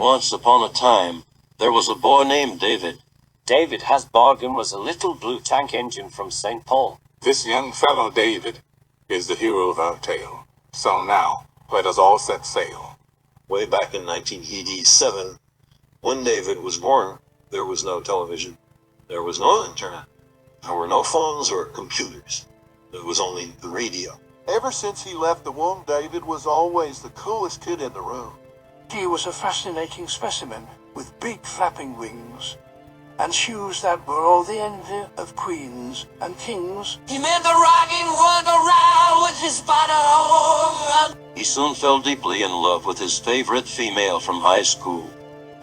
Once upon a time, there was a boy named David. David Hasbargen was a little blue tank engine from St. Paul. This young fellow, David, is the hero of our tale. So now, let us all set sail. Way back in 1987, when David was born, there was no television. There was no internet. There were no phones or computers. There was only the radio. Ever since he left the womb, David was always the coolest kid in the room. He was a fascinating specimen with big flapping wings and shoes that were all the envy of queens and kings. He made the rocking world go round with his bottom. He soon fell deeply in love with his favorite female from high school,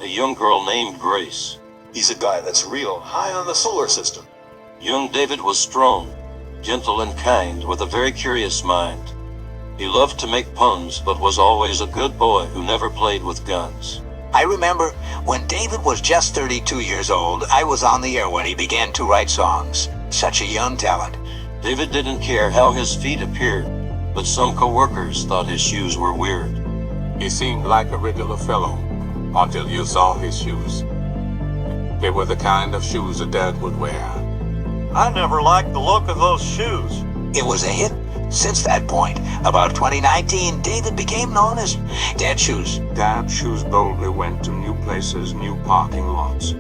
a young girl named Grace. He's a guy that's real high on the solar system. Young David was strong, gentle and kind, with a very curious mind. He loved to make puns, but was always a good boy who never played with guns. I remember when David was just 32 years old, I was on the air when he began to write songs. Such a young talent. David didn't care how his feet appeared, but some co-workers thought his shoes were weird. He seemed like a regular fellow until you saw his shoes. They were the kind of shoes a dad would wear. I never liked the look of those shoes. It was a hit. Since that point, about 2019, David became known as Dad Shoes. Dad Shoes boldly went to new places, new parking lots.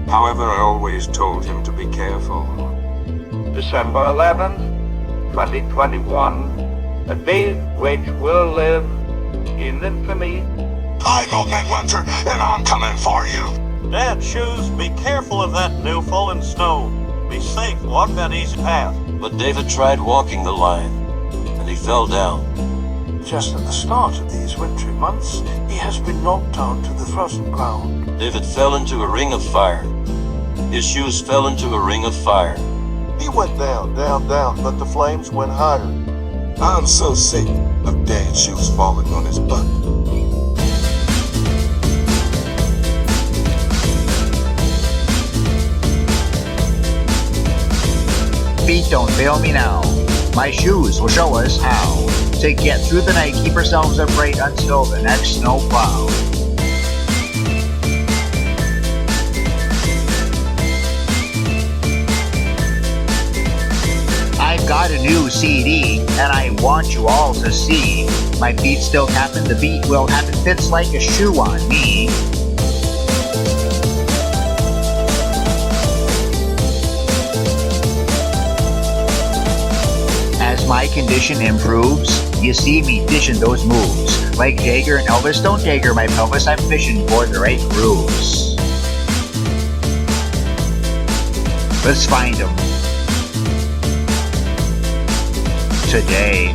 However, I always told him to be careful. December 11th, 2021, a day which will live in infamy. I'm Old Man Winter, and I'm coming for you. Dad Shoes, be careful of that new falling snow. Be safe, walk that easy path. But David tried walking the line, and he fell down. Just at the start of these wintry months, he has been knocked down to the frozen ground. David fell into a ring of fire. His shoes fell into a ring of fire. He went down, down, down, but the flames went higher. I'm so sick of Dad's shoes falling on his butt. Feet don't fail me now. My shoes will show us how to get through the night, keep ourselves upright until the next snow plow. I've got a new CD, and I want you all to see. My feet still tapping, the beat will happen, fits like a shoe on me. My condition improves, you see me dishing those moves. Like Jagger and Elvis, don't Jagger my pelvis, I'm fishing for the right grooves. Let's find them today.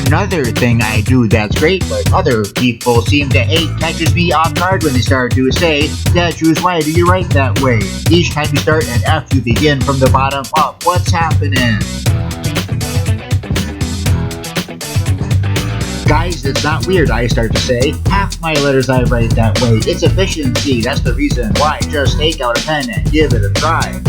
Another thing I do that's great, but other people seem to hate, catches me off guard when they start to say, Dad Shoes, why do you write that way? Each time you start and after you begin from the bottom up, what's happening? Guys, it's not weird, I start to say. Half my letters I write that way. It's efficiency, that's the reason why. Just take out a pen and give it a try.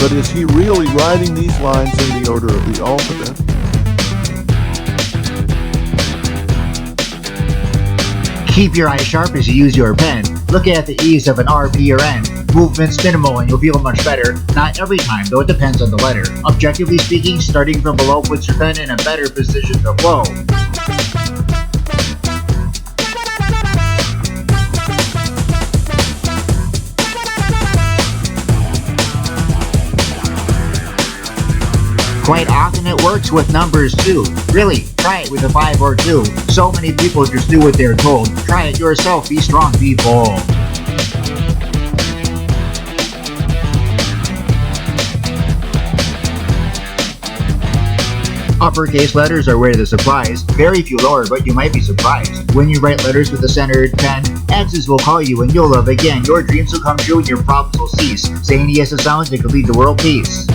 But is he really writing these lines in the order of the alphabet? Keep your eyes sharp as you use your pen. Look at the ease of an R, P, or N. Movement's minimal and you'll feel much better. Not every time, though it depends on the letter. Objectively speaking, starting from below puts your pen in a better position to flow. Quite often it works with numbers too. Really, try it with a 5 or 2. So many people just do what they're told. Try it yourself, be strong, be bold. Uppercase letters are where the supplies. Very few lower, but you might be surprised. When you write letters with a centered pen, exes will call you and you'll love again. Your dreams will come true and your problems will cease. Saying yes to sounds that could lead to world peace.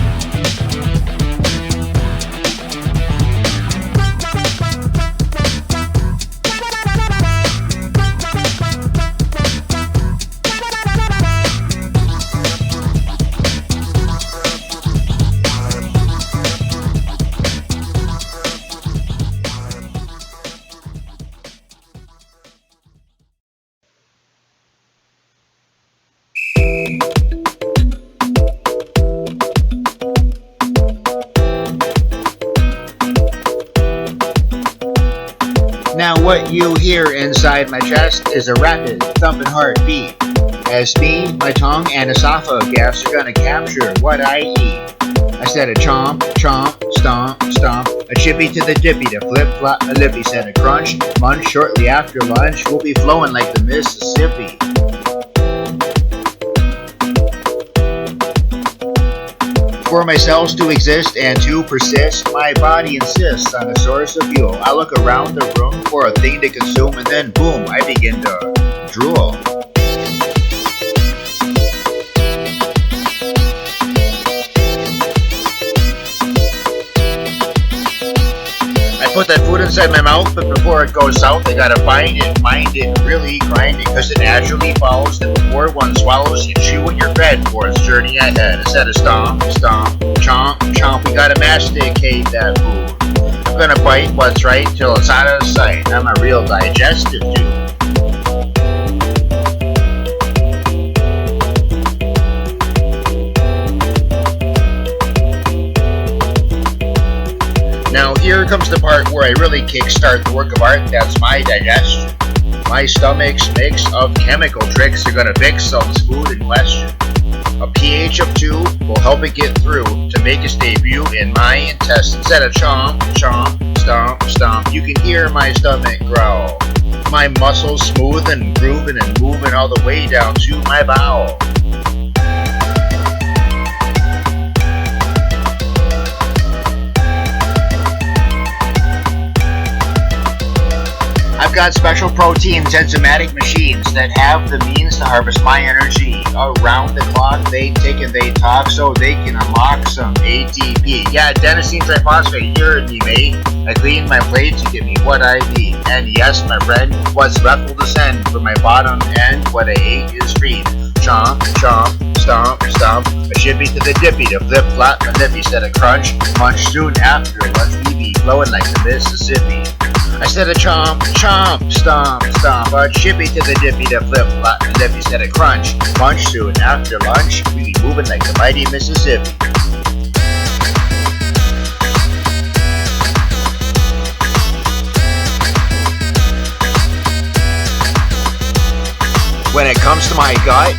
Now what you hear inside my chest is a rapid, thumping heartbeat. As me, my tongue, and esophagus are gonna capture what I eat. I said a chomp, chomp, stomp, stomp, a chippy to the dippy to flip, flop, a lippy. Said a crunch, munch, shortly after lunch, we'll be flowing like the Mississippi. For my cells to exist and to persist, my body insists on a source of fuel. I look around the room for a thing to consume and then boom, I begin to drool. I put that food inside my mouth, but before it goes south, I gotta find it, mind it, really grind it, cause it naturally follows that before one swallows, you chew when you're fed for its journey ahead. Instead of stomp, stomp, chomp, chomp, we gotta masticate that food. I'm gonna bite what's right till it's out of sight. I'm a real digestive dude. Now here comes the part where I really kickstart the work of art, that's my digestion. My stomach's mix of chemical tricks are gonna fix someone's food in question. A pH of 2 will help it get through to make its debut in my intestines. Instead of chomp, chomp, stomp, stomp, you can hear my stomach growl. My muscles smooth and grooving and moving all the way down to my bowel. I've got special proteins enzymatic machines that have the means to harvest my energy. Around the clock, they tick and they talk so they can unlock some ATP. Yeah, adenosine triphosphate, you heard me, mate. I clean my plate to give me what I need. And yes, my friend, what's left will descend from my bottom end. What I ate is free. Chomp, chomp, stomp, stomp. A chippy to the dippy to flip, flop, a lippy. Said a crunch, munch soon after. Let's be flowing like the Mississippi. I said a chomp, chomp, stomp, stomp, a chippy to the dippy to flip, flop, and lippy. Said a crunch, munch soon after lunch, we be moving like the mighty Mississippi. When it comes to my gut,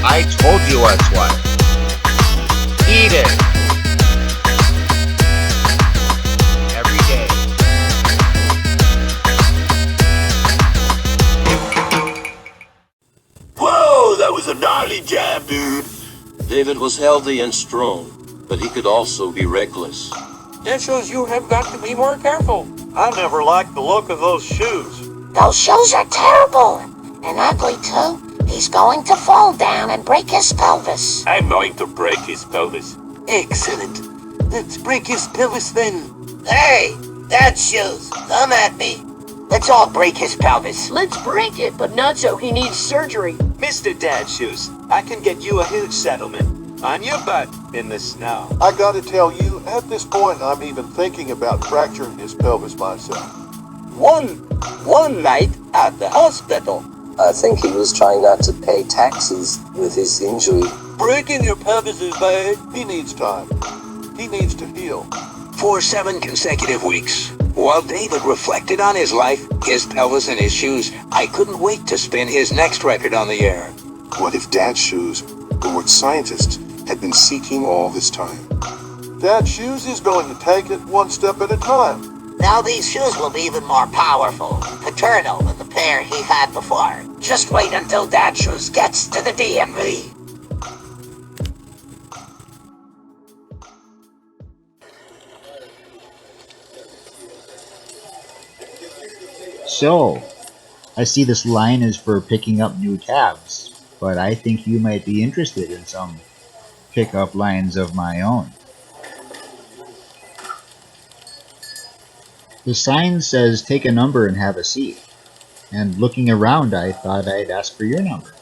I told you what's what. Eat it. Every day. Whoa, that was a gnarly jab, dude. David was healthy and strong, but he could also be reckless. That shows you have got to be more careful. I never liked the look of those shoes. Those shoes are terrible and ugly too. He's going to fall down and break his pelvis. I'm going to break his pelvis. Excellent. Let's break his pelvis then. Hey, dad shoes, come at me. Let's all break his pelvis. Let's break it, but not so he needs surgery. Mr. Dad Shoes, I can get you a huge settlement. On your butt in the snow. I gotta tell you, at this point, I'm even thinking about fracturing his pelvis myself. One night at the hospital. I think he was trying not to pay taxes with his injury. Breaking your pelvis is bad. He needs time. He needs to heal. For 7 consecutive weeks, while David reflected on his life, his pelvis, and his shoes, I couldn't wait to spin his next record on the air. What if Dad's shoes were what scientists had been seeking all this time? Dad's shoes is going to take it one step at a time. Now these shoes will be even more powerful, paternal than the pair he had before. Just wait until Dad Shoes gets to the DMV. So, I see this line is for picking up new tabs, but I think you might be interested in some pickup lines of my own. The sign says take a number and have a seat, and looking around I thought I'd ask for your number.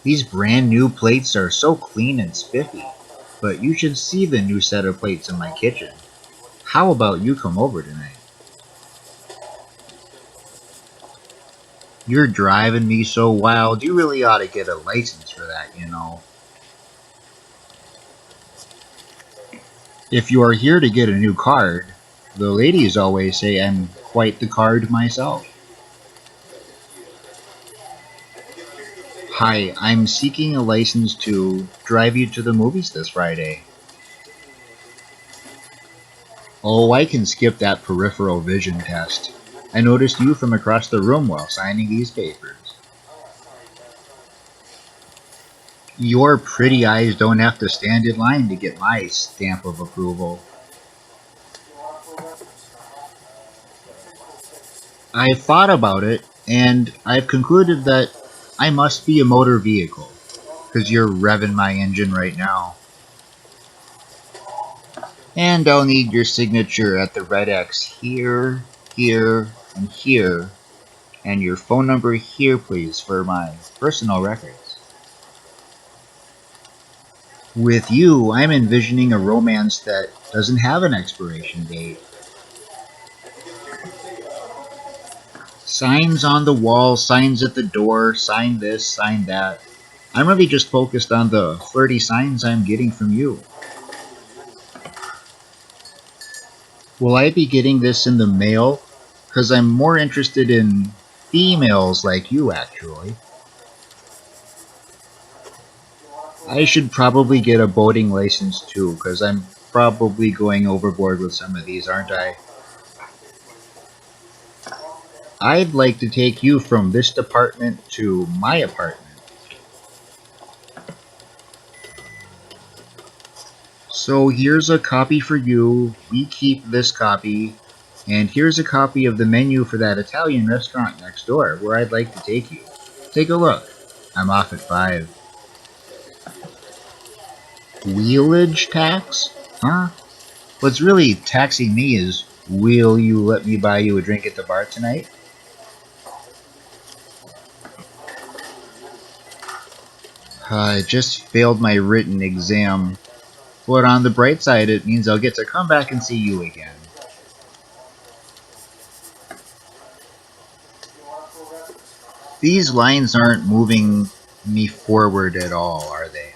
These brand new plates are so clean and spiffy, but you should see the new set of plates in my kitchen. How about you come over tonight? You're driving me so wild, you really ought to get a license for that, you know. If you are here to get a new card, the ladies always say I'm quite the card myself. Hi, I'm seeking a license to drive you to the movies this Friday. Oh, I can skip that peripheral vision test. I noticed you from across the room while signing these papers. Your pretty eyes don't have to stand in line to get my stamp of approval. I've thought about it, and I've concluded that I must be a motor vehicle, because you're revving my engine right now. And I'll need your signature at the red X here, here, and here, and your phone number here, please, for my personal records. With you, I'm envisioning a romance that doesn't have an expiration date. Signs on the wall, signs at the door, sign this, sign that. I'm really just focused on the flirty signs I'm getting from you. Will I be getting this in the mail? Because I'm more interested in females like you, actually. I should probably get a boating license too, because I'm probably going overboard with some of these, aren't I? I'd like to take you from this apartment to my apartment. So here's a copy for you, we keep this copy, and here's a copy of the menu for that Italian restaurant next door, where I'd like to take you. Take a look. I'm off at 5. Wheelage tax? Huh? What's really taxing me is, will you let me buy you a drink at the bar tonight? I just failed my written exam. But on the bright side, it means I'll get to come back and see you again. These lines aren't moving me forward at all, are they?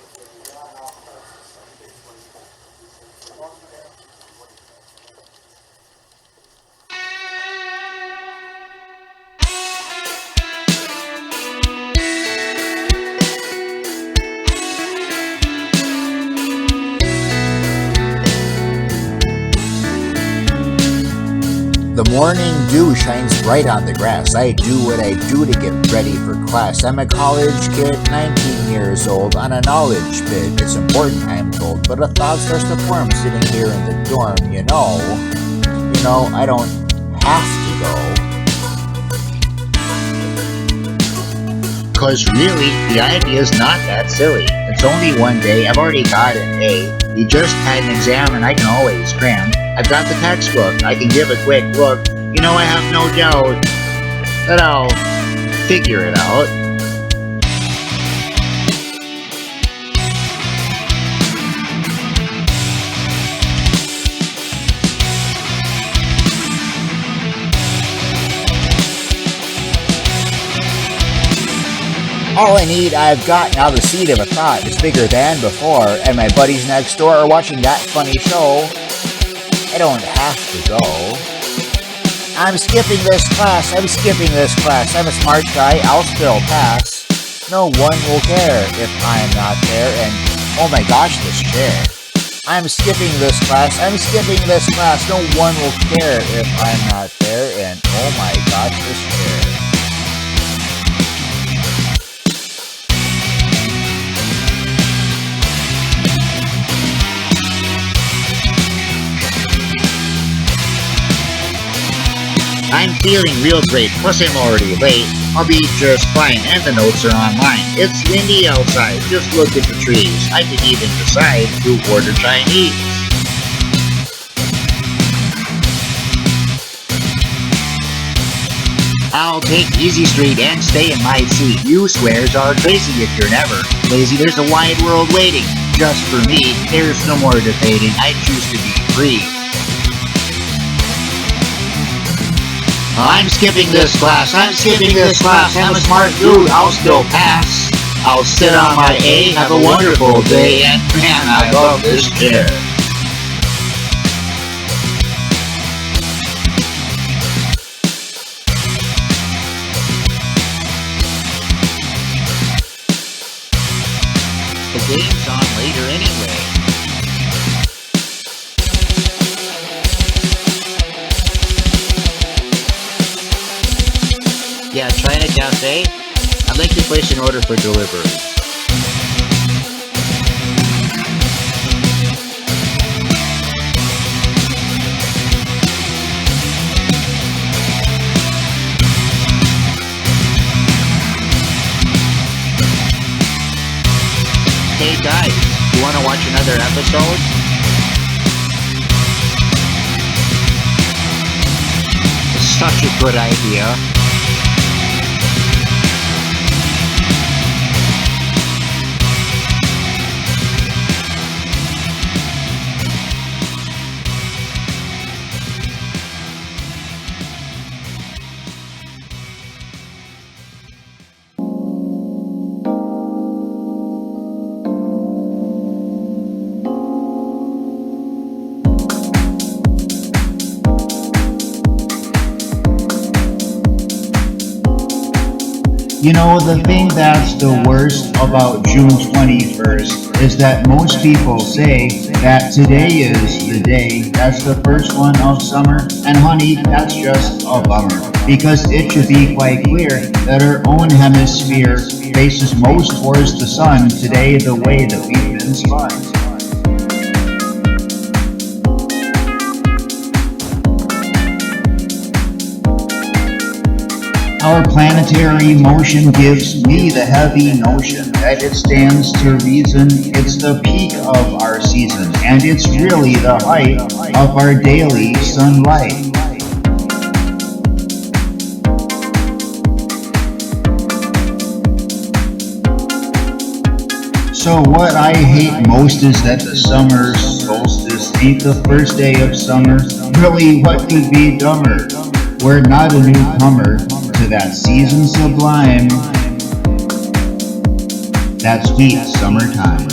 The morning dew shines bright on the grass. I do what I do to get ready for class. I'm a college kid, 19 years old, on a knowledge bid. It's important, I'm told, but a thought starts to form sitting here in the dorm. You know, I don't have to go. 'Cause really, the idea's not that silly. It's only one day, I've already got an A. You just had an exam and I can always cram. I've got the textbook, I can give a quick look. I have no doubt that I'll figure it out. All I need, I've got. Now the seed of a thought is bigger than before, and my buddies next door are watching that funny show. I don't have to go. I'm skipping this class. I'm a smart guy. I'll still pass. No one will care if I'm not there, and oh my gosh, this chair. I'm skipping this class. No one will care if I'm not there, and oh my gosh, this chair. I'm feeling real great, plus I'm already late. I'll be just fine, and the notes are online. It's windy outside, just look at the trees. I could even decide to order Chinese. I'll take Easy Street and stay in my seat. You squares are crazy if you're never lazy. There's a wide world waiting just for me. There's no more debating. I choose to be free. I'm skipping this class. I'm skipping this class. I'm a smart dude. I'll still pass. I'll sit on my A. Have a wonderful day. And man, I love this chair. The game's on later anyway. Yeah, China Cafe. I'd like to place an order for delivery. Hey guys, you want to watch another episode? Such a good idea. You know, the thing that's the worst about June 21st is that most people say that today is the day that's the first one of summer, and honey, that's just a bummer. Because it should be quite clear that our own hemisphere faces most towards the sun today the way that we've been spun. Our planetary motion gives me the heavy notion that it stands to reason it's the peak of our season, and it's really the height of our daily sunlight. So what I hate most is that the summer solstice ain't the first day of summer. Really, what could be dumber? We're not a newcomer to that season sublime, that sweet summertime.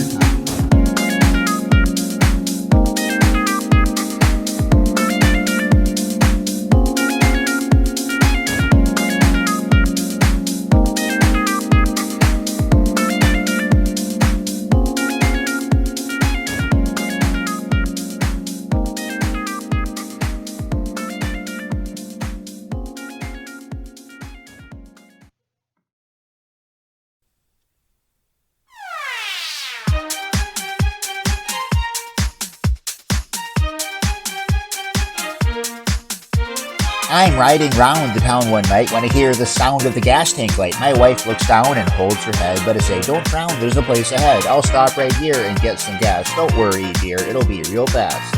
I'm riding round the town one night when I hear the sound of the gas tank light. My wife looks down and holds her head, but I say, "Don't frown, there's a place ahead. I'll stop right here and get some gas. Don't worry, dear, it'll be real fast."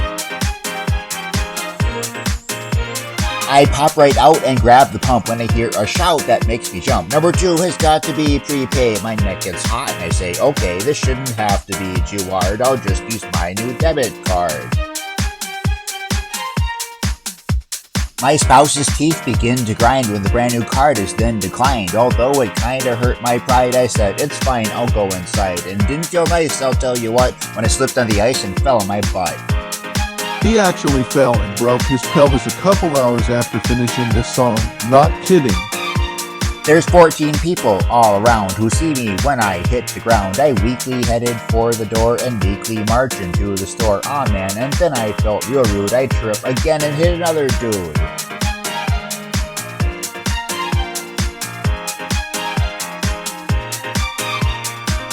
I pop right out and grab the pump when I hear a shout that makes me jump. "Number 2 has got to be prepaid." My neck gets hot and I say, "Okay, this shouldn't have to be too hard. I'll just use my new debit card." My spouse's teeth begin to grind when the brand new card is then declined. Although it kinda hurt my pride, I said, "It's fine, I'll go inside." And didn't feel nice, I'll tell you what, when I slipped on the ice and fell on my butt. He actually fell and broke his pelvis a couple hours after finishing this song. Not kidding. There's 14 people all around who see me when I hit the ground. I weakly headed for the door and meekly marched into the store. Aw man, and then I felt real rude. I trip again and hit another dude.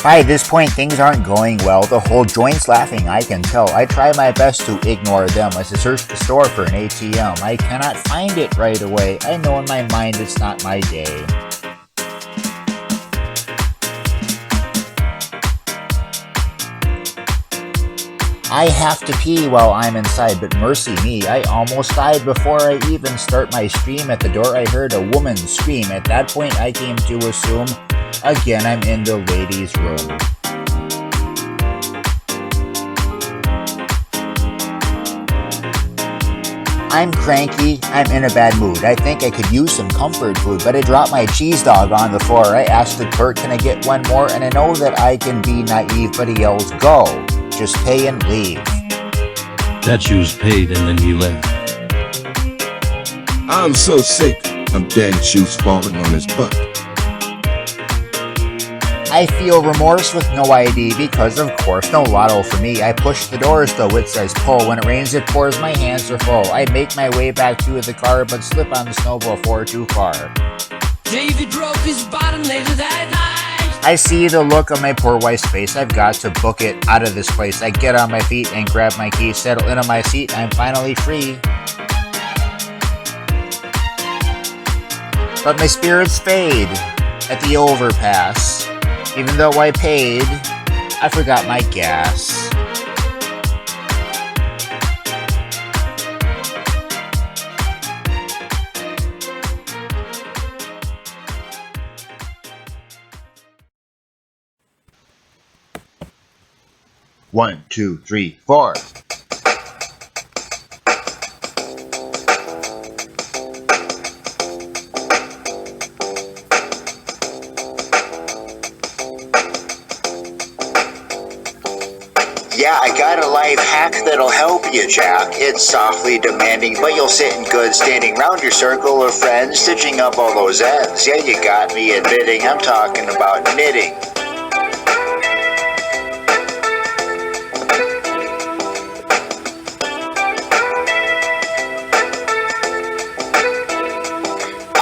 By this point, things aren't going well. The whole joint's laughing, I can tell. I try my best to ignore them as I search the store for an ATM. I cannot find it right away. I know in my mind it's not my day. I have to pee while I'm inside, but mercy me, I almost died before I even start my stream. At the door, I heard a woman scream. At that point, I came to assume, again, I'm in the ladies' room. I'm cranky, I'm in a bad mood. I think I could use some comfort food, but I dropped my cheese dog on the floor. I asked the clerk, can I get one more? And I know that I can be naive, but he yells, go. Just pay and leave. That shoes paid and then he left. I'm so sick of Dad's shoes falling on his butt. I feel remorse with no ID because, of course, no lotto for me. I push the doors though, it says pull. When it rains, it pours, my hands are full. I make my way back to the car, but slip on the snow before too far. David broke his bottom later that night. I see the look on my poor wife's face. I've got to book it out of this place. I get on my feet and grab my keys, settle into my seat. I'm finally free. But my spirits fade at the overpass. Even though I paid, I forgot my gas. One, two, three, four. Yeah, I got a life hack that'll help you, Jack. It's softly demanding, but you'll sit in good standing round your circle of friends, stitching up all those ends. Yeah, you got me admitting I'm talking about knitting.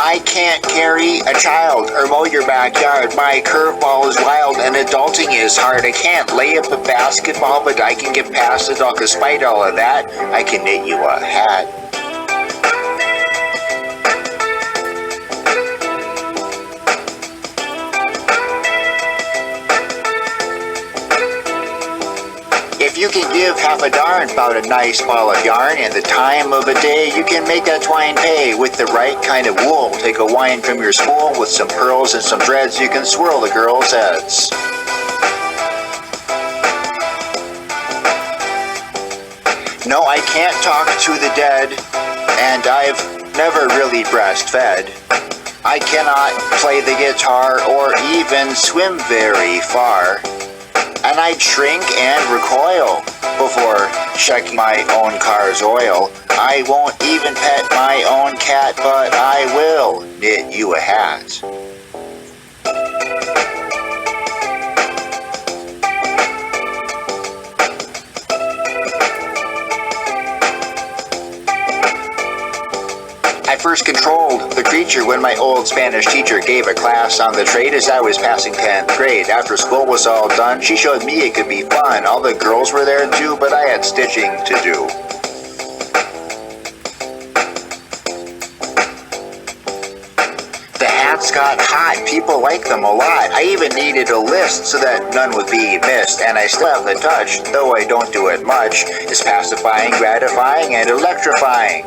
I can't carry a child or mow your backyard. My curveball is wild and adulting is hard. I can't lay up a basketball, but I can get past it all. Despite all of that, I can knit you a hat. If you can give half a darn about a nice ball of yarn and the time of a day, you can make that twine pay with the right kind of wool. Take a wind from your spool with some pearls and some threads, you can swirl the girls' heads. No, I can't talk to the dead, and I've never really breastfed. I cannot play the guitar or even swim very far. And I'd shrink and recoil before checking my own car's oil. I won't even pet my own cat, but I will knit you a hat. I first controlled the creature when my old Spanish teacher gave a class on the trade as I was passing 10th grade. After school was all done, she showed me it could be fun. All the girls were there too, but I had stitching to do. The hats got hot, people like them a lot. I even needed a list so that none would be missed. And I still have the touch, though I don't do it much. It's pacifying, gratifying, and electrifying.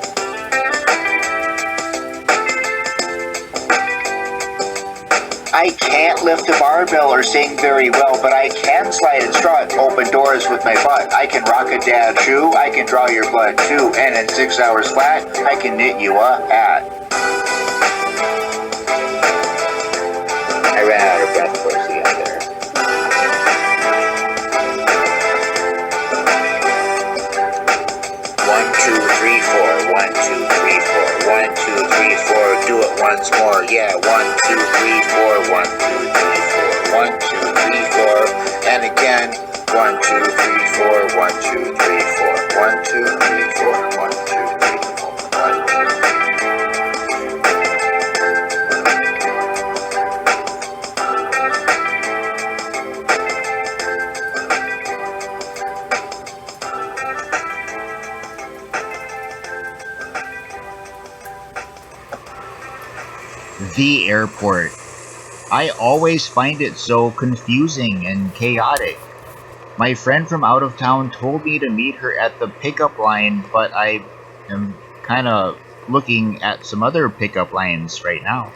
I can't lift a barbell or sing very well, but I can slide and strut, open doors with my butt. I can rock a dad shoe, I can draw your blood too, and in 6 hours flat, I can knit you a hat. I ran out of breath towards the end there. One, two, three, four. 1, 2, 3, 4. 1, 2, 3, 4. Do it once more. Yeah. 1, 2, 3, 4. 1, 2, 3, 4. 1, 2, 3, 4. And again. 1, 2, 3, 4. 1, 2, 3, 4. 1, 2, 3, 4. 1, 2, 3, 4. 1, 2, 3. The airport. I always find it so confusing and chaotic. My friend from out of town told me to meet her at the pickup line, but I am kind of looking at some other pickup lines right now.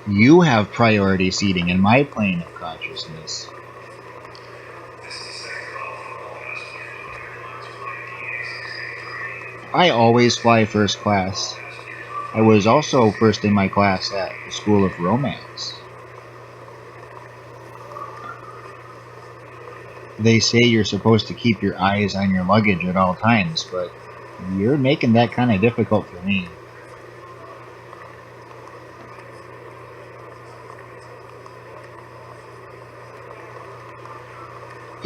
You have priority seating in my plane of consciousness. I always fly first class. I was also first in my class at the School of Romance. They say you're supposed to keep your eyes on your luggage at all times, but you're making that kind of difficult for me.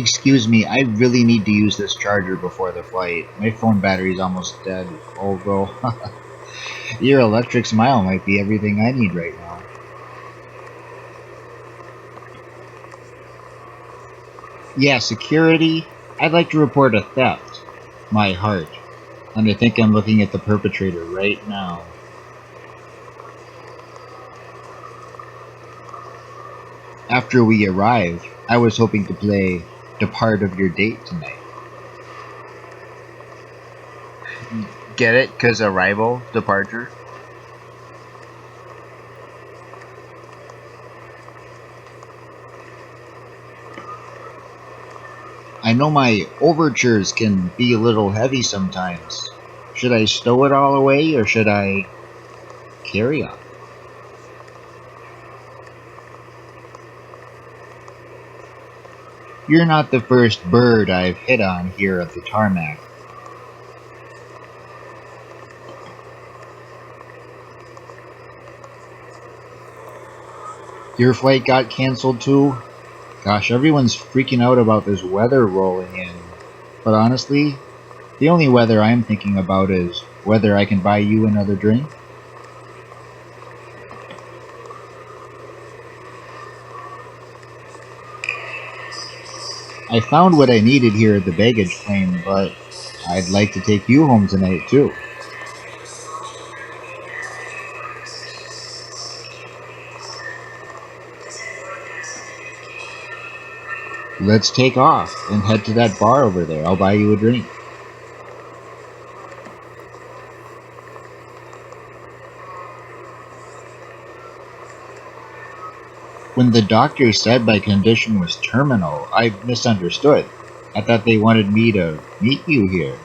Excuse me, I really need to use this charger before the flight. My phone battery's almost dead, although your electric smile might be everything I need right now. Yeah, security. I'd like to report a theft. My heart. And I think I'm looking at the perpetrator right now. After we arrived, I was hoping to play the part of your date tonight. Get it? 'Cause arrival, departure? I know my overtures can be a little heavy sometimes. Should I stow it all away or should I carry on? You're not the first bird I've hit on here at the tarmac. Your flight got canceled too? Gosh, everyone's freaking out about this weather rolling in. But honestly, the only weather I'm thinking about is whether I can buy you another drink. I found what I needed here at the baggage claim, but I'd like to take you home tonight too. Let's take off and head to that bar over there. I'll buy you a drink. When the doctor said my condition was terminal, I misunderstood. I thought they wanted me to meet you here.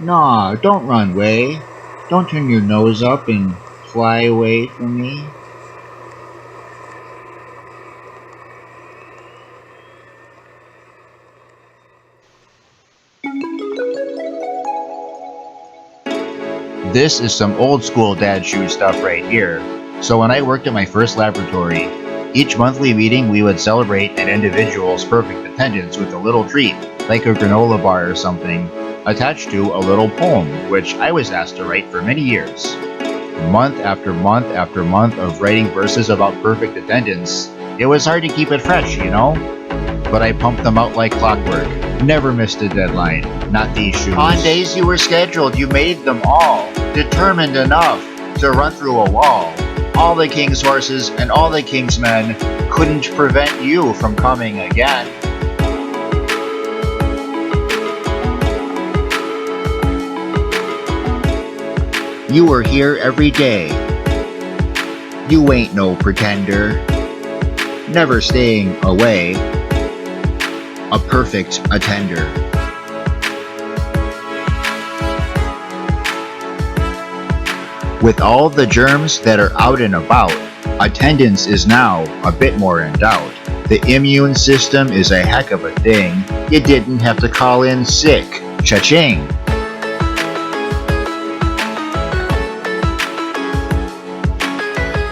Nah, don't run away. Don't turn your nose up and fly away from me. This is some old school dad shoe stuff right here. So when I worked at my first laboratory, each monthly meeting we would celebrate an individual's perfect attendance with a little treat, like a granola bar or something, attached to a little poem, which I was asked to write for many years. Month after month after month of writing verses about perfect attendance, it was hard to keep it fresh, you know? But I pumped them out like clockwork. Never missed a deadline. Not these shoes. On days you were scheduled, you made them all. Determined enough to run through a wall. All the king's horses and all the king's men couldn't prevent you from coming again. You were here every day. You ain't no pretender. Never staying away. A perfect attender. With all the germs that are out and about, attendance is now a bit more in doubt. The immune system is a heck of a thing. You didn't have to call in sick. Cha-ching!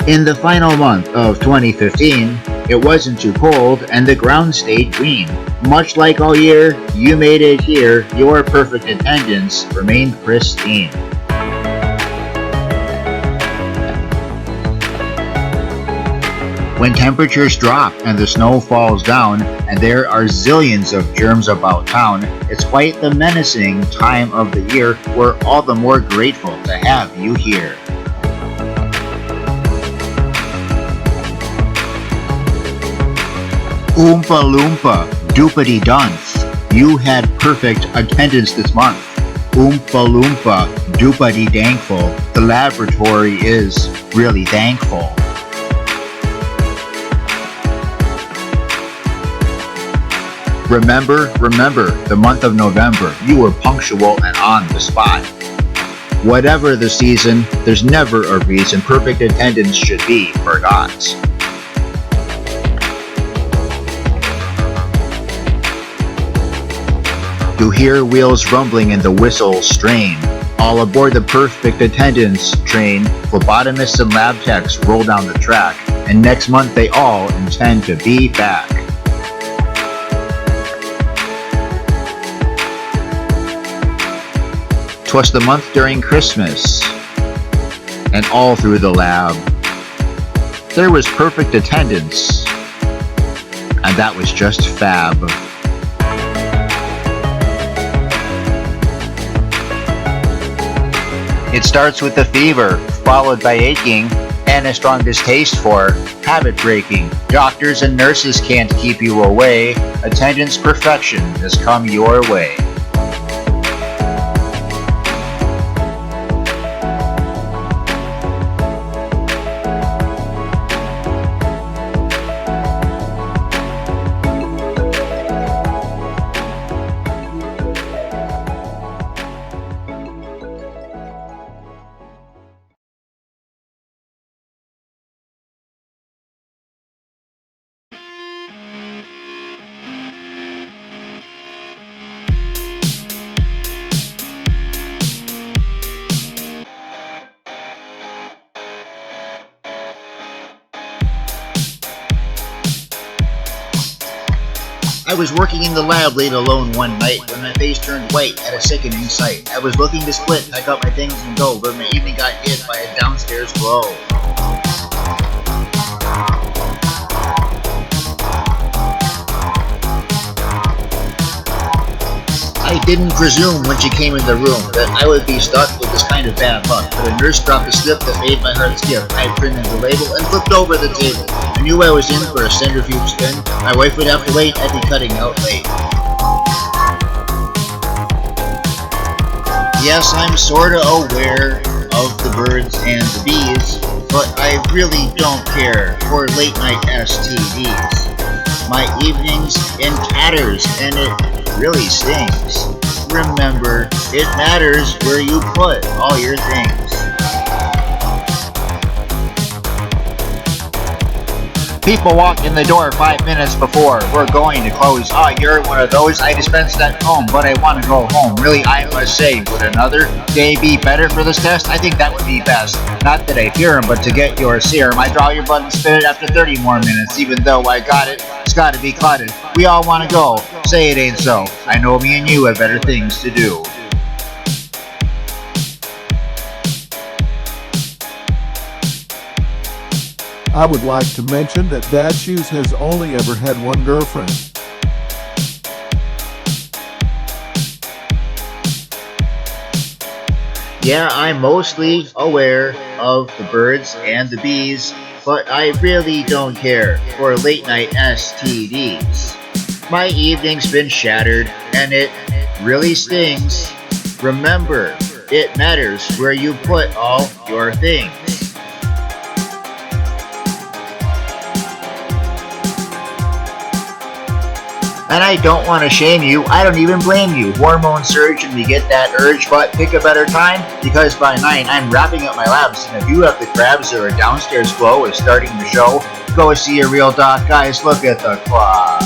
In the final month of 2015, it wasn't too cold and the ground stayed green. Much like all year, you made it here. Your perfect attendance remained pristine. When temperatures drop and the snow falls down and there are zillions of germs about town, it's quite the menacing time of the year. We're all the more grateful to have you here. Oompa Loompa, doopity dunce. You had perfect attendance this month. Oompa Loompa, doopity dankful. The laboratory is really thankful. Remember, the month of November, you were punctual and on the spot. Whatever the season, there's never a reason perfect attendance should be forgot. You hear wheels rumbling and the whistle strain. All aboard the perfect attendance train, phlebotomists and lab techs roll down the track, and next month they all intend to be back. Twas the month during Christmas, and all through the lab, there was perfect attendance, and that was just fab. It starts with a fever, followed by aching, and a strong distaste for habit breaking. Doctors and nurses can't keep you away. Attendance perfection has come your way. I was working in the lab late alone one night when my face turned white at a sickening sight. I was looking to split, pack up my things and go, but my evening got hit by a downstairs blow. I didn't presume when she came in the room that I would be stuck with this kind of bad luck, but a nurse dropped a slip that made my heart skip. I printed the label and flipped over the table. I knew I was in for a centrifuge spin. My wife would have to wait. I'd be cutting out late. Yes, I'm sorta aware of the birds and the bees, but I really don't care for late night STDs. My evening's in tatters and it really stings. Remember, it matters where you put all your things. People walk in the door 5 minutes before we're going to close. Oh, you're one of those. I dispensed that comb, but I want to go home. Really, I must say, would another day be better for this test? I think that would be best. Not that I fear him, but to get your serum, I draw your blood and spit it after 30 more minutes. Even though I got it, it's got to be clotted. We all want to go. Say it ain't so. I know me and you have better things to do. I would like to mention that Dad Shoes has only ever had one girlfriend. Yeah, I'm mostly aware of the birds and the bees, but I really don't care for late night STDs. My evening's been shattered, and it really stings. Remember, it matters where you put all your things. And I don't want to shame you, I don't even blame you. Hormone surge and we get that urge, but pick a better time, because by 9 I'm wrapping up my labs, and if you have the crabs or a downstairs flow is starting to show, go see a real doc. Guys, look at the clock.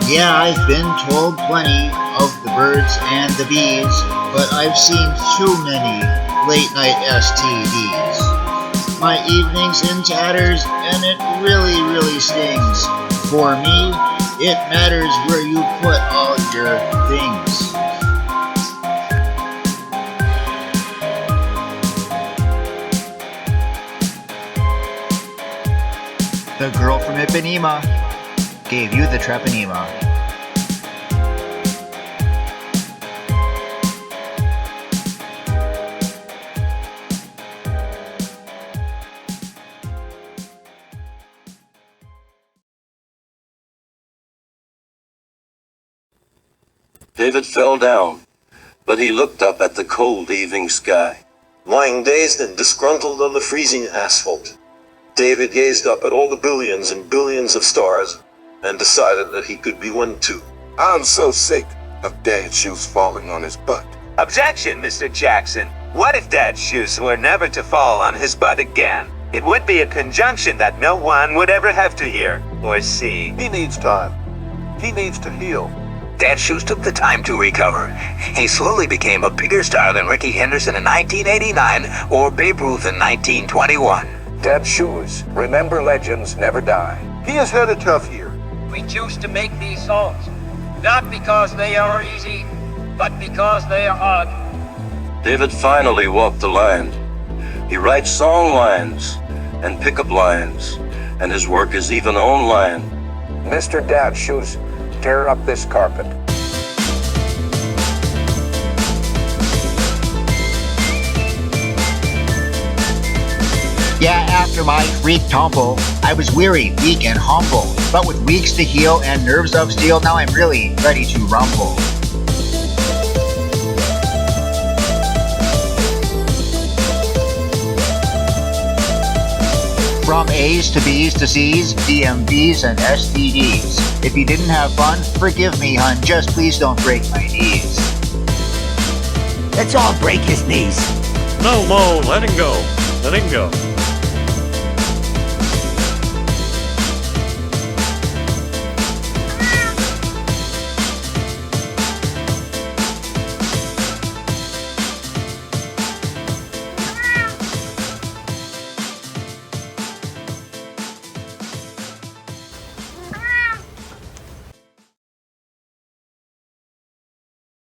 Yeah, I've been told plenty of the birds and the bees, but I've seen too many late night STDs. My evening's in tatters, and it really, really stings. For me, it matters where you put all your things. Hypenema gave you the treponema. David fell down, but he looked up at the cold evening sky. Lying dazed and disgruntled on the freezing asphalt, David gazed up at all the billions and billions of stars and decided that he could be one too. I'm so sick of Dad's shoes falling on his butt. Objection, Mr. Jackson. What if Dad's shoes were never to fall on his butt again? It would be a conjunction that no one would ever have to hear or see. He needs time. He needs to heal. Dad's shoes took the time to recover. He slowly became a bigger star than Ricky Henderson in 1989 or Babe Ruth in 1921. Dad's shoes. Remember, legends never die. He has had a tough year. We choose to make these songs, not because they are easy, but because they are hard. David finally walked the line. He writes song lines and pickup lines, and his work is even online. Mr. Dad's shoes, tear up this carpet. Yeah, after my freak tumble, I was weary, weak, and humble. But with weeks to heal and nerves of steel, now I'm really ready to rumble. From A's to B's to C's, DMVs and STDs. If you didn't have fun, forgive me, hun, just please don't break my knees. Let's all break his knees. No, Mo, let him go. Let him go.